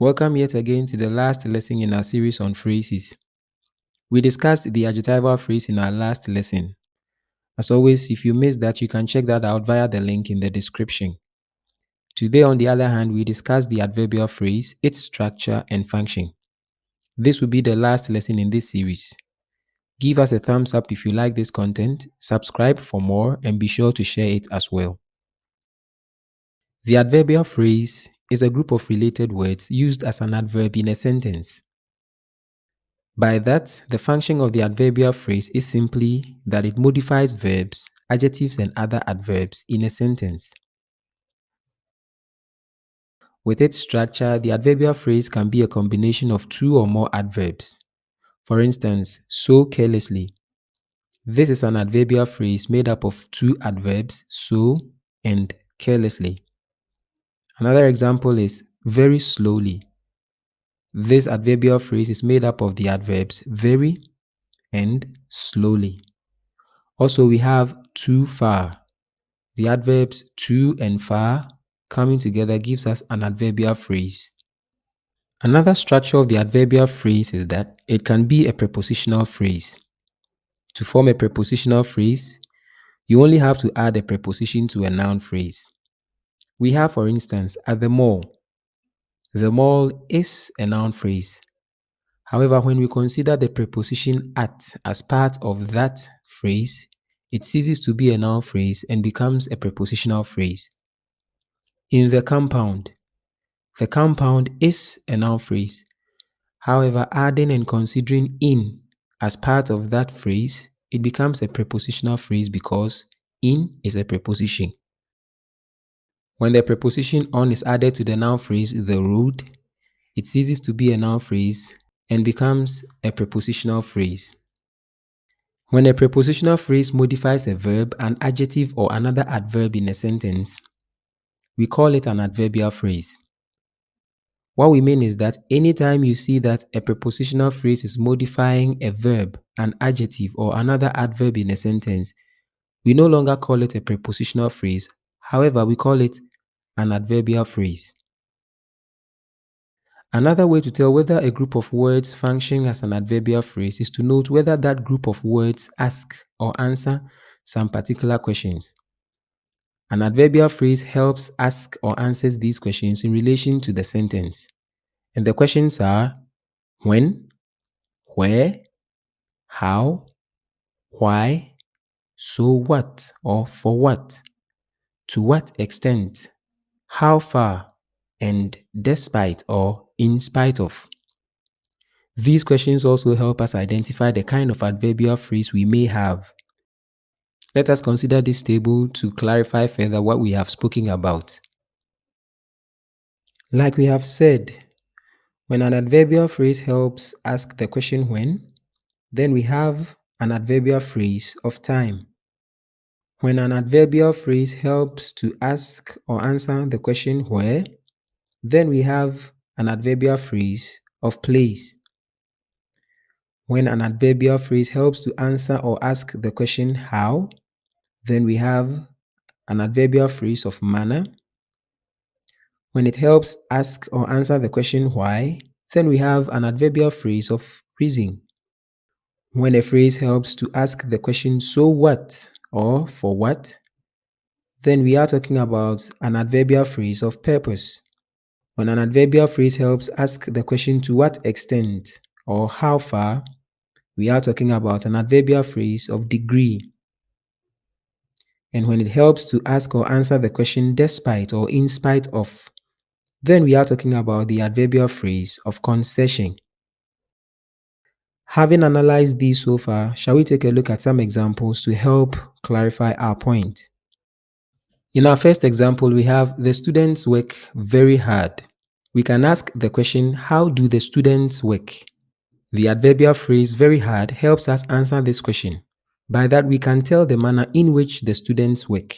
Welcome yet again to the last lesson in our series on phrases. We discussed the adjectival phrase in our last lesson. As always, if you missed that, you can check that out via the link in the description. Today, on the other hand, we discussed the adverbial phrase, its structure and function. This will be the last lesson in this series. Give us a thumbs up if you like this content, subscribe for more, and be sure to share it as well. The adverbial phrase is a group of related words used as an adverb in a sentence. By that, the function of the adverbial phrase is simply that it modifies verbs, adjectives, and other adverbs in a sentence. With its structure, the adverbial phrase can be a combination of two or more adverbs. For instance, so carelessly. This is an adverbial phrase made up of two adverbs, so and carelessly. Another example is very slowly. This adverbial phrase is made up of the adverbs very and slowly. Also, we have too far. The adverbs to and far coming together gives us an adverbial phrase. Another structure of the adverbial phrase is that it can be a prepositional phrase. To form a prepositional phrase, you only have to add a preposition to a noun phrase. We have, for instance, at the mall. The mall is a noun phrase. However, when we consider the preposition at as part of that phrase, it ceases to be a noun phrase and becomes a prepositional phrase. In the compound is a noun phrase. However, adding and considering in as part of that phrase, it becomes a prepositional phrase because in is a preposition. When the preposition on is added to the noun phrase the road, it ceases to be a noun phrase and becomes a prepositional phrase. When a prepositional phrase modifies a verb, an adjective, or another adverb in a sentence, we call it an adverbial phrase. What we mean is that anytime you see that a prepositional phrase is modifying a verb, an adjective, or another adverb in a sentence, we no longer call it a prepositional phrase. However, we call it an adverbial phrase. Another way to tell whether a group of words function as an adverbial phrase is to note whether that group of words ask or answer some particular questions. An adverbial phrase helps ask or answers these questions in relation to the sentence. And the questions are when, where, how, why, so what or for what, to what extent, how far, and despite or in spite of. These questions also help us identify the kind of adverbial phrase we may have. Let us consider this table to clarify further what we have spoken about. Like we have said, when an adverbial phrase helps ask the question when, then we have an adverbial phrase of time. When an adverbial phrase helps to ask or answer the question where, then we have an adverbial phrase of place. When an adverbial phrase helps to answer or ask the question how, then we have an adverbial phrase of manner. When it helps ask or answer the question why, then we have an adverbial phrase of reason. When a phrase helps to ask the question so what or for what, then we are talking about an adverbial phrase of purpose. When an adverbial phrase helps ask the question to what extent or how far, we are talking about an adverbial phrase of degree. And when it helps to ask or answer the question despite or in spite of, then we are talking about the adverbial phrase of concession. Having analyzed these so far, shall we take a look at some examples to help clarify our point? In our first example, we have the students work very hard. We can ask the question, how do the students work? The adverbial phrase very hard helps us answer this question. By that, we can tell the manner in which the students work.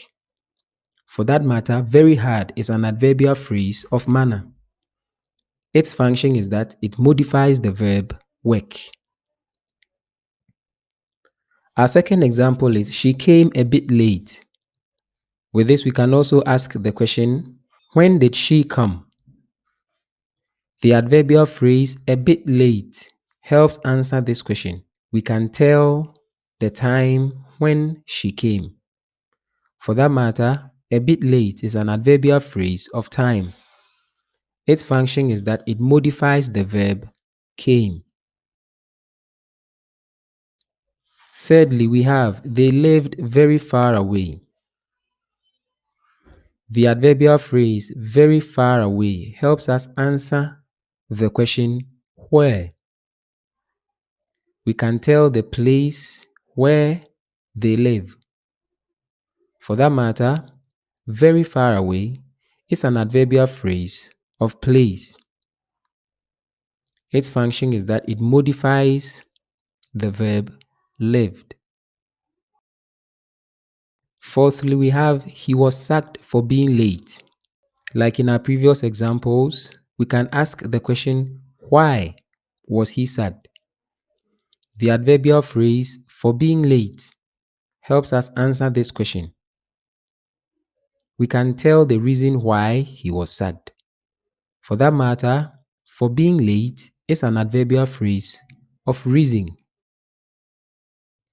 For that matter, very hard is an adverbial phrase of manner. Its function is that it modifies the verb work. Our second example is she came a bit late. With this, we can also ask the question, when did she come? The adverbial phrase a bit late helps answer this question. We can tell the time when she came. For that matter, a bit late is an adverbial phrase of time. Its function is that it modifies the verb came. Thirdly, we have they lived very far away. The adverbial phrase very far away helps us answer the question where. We can tell the place where they live. For that matter, very far away is an adverbial phrase of place. Its function is that it modifies the verb lived. Fourthly, we have he was sacked for being late. Like in our previous examples, we can ask the question, why was he sacked? The adverbial phrase for being late helps us answer this question. We can tell the reason why he was sacked. For that matter, for being late is an adverbial phrase of reason.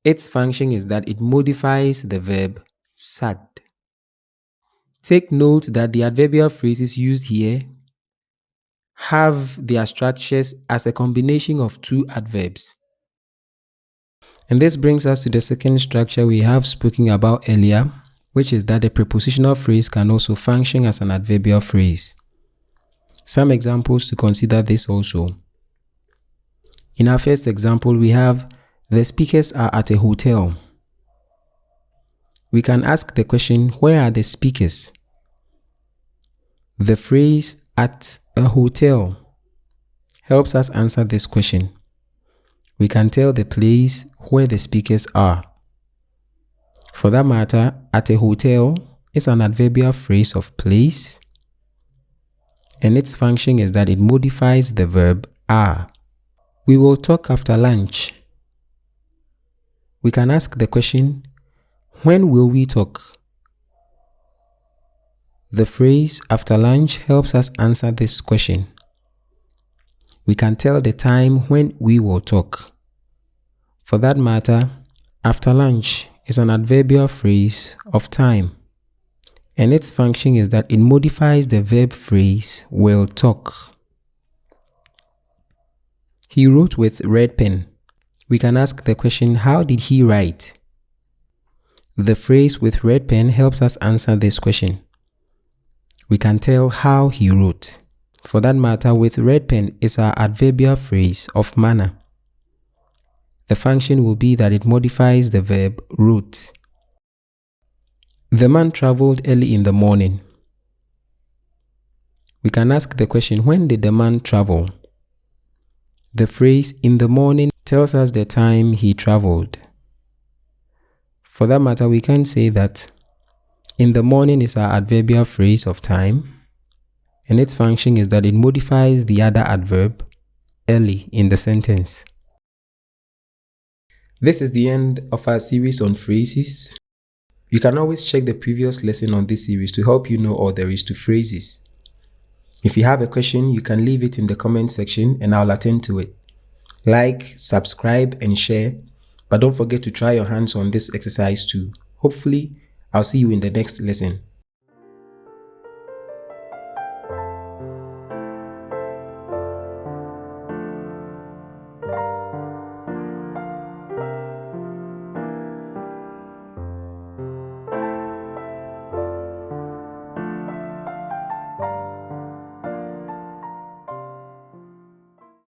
Its function is that it modifies the verb sacked. Take note that the adverbial phrases used here have their structures as a combination of two adverbs. And this brings us to the second structure we have spoken about earlier, which is that the prepositional phrase can also function as an adverbial phrase. Some examples to consider this also. In our first example, we have the speakers are at a hotel. We can ask the question, where are the speakers? The phrase at a hotel helps us answer this question. We can tell the place where the speakers are. For that matter, at a hotel is an adverbial phrase of place, and its function is that it modifies the verb are. We will talk after lunch. We can ask the question, when will we talk? The phrase after lunch helps us answer this question. We can tell the time when we will talk. For that matter, after lunch is an adverbial phrase of time, and its function is that it modifies the verb phrase will talk. He wrote with red pen. We can ask the question, how did he write? The phrase with red pen helps us answer this question. We can tell how he wrote. For that matter, with red pen is our adverbial phrase of manner. The function will be that it modifies the verb wrote. The man traveled early in the morning. We can ask the question, when did the man travel? The phrase in the morning tells us the time he traveled. For that matter, we can say that in the morning is our adverbial phrase of time, and its function is that it modifies the other adverb early in the sentence. This is the end of our series on phrases. You can always check the previous lesson on this series to help you know all there is to phrases. If you have a question, you can leave it in the comment section and I'll attend to it. Like, subscribe, and share, but don't forget to try your hands on this exercise too. Hopefully, I'll see you in the next lesson.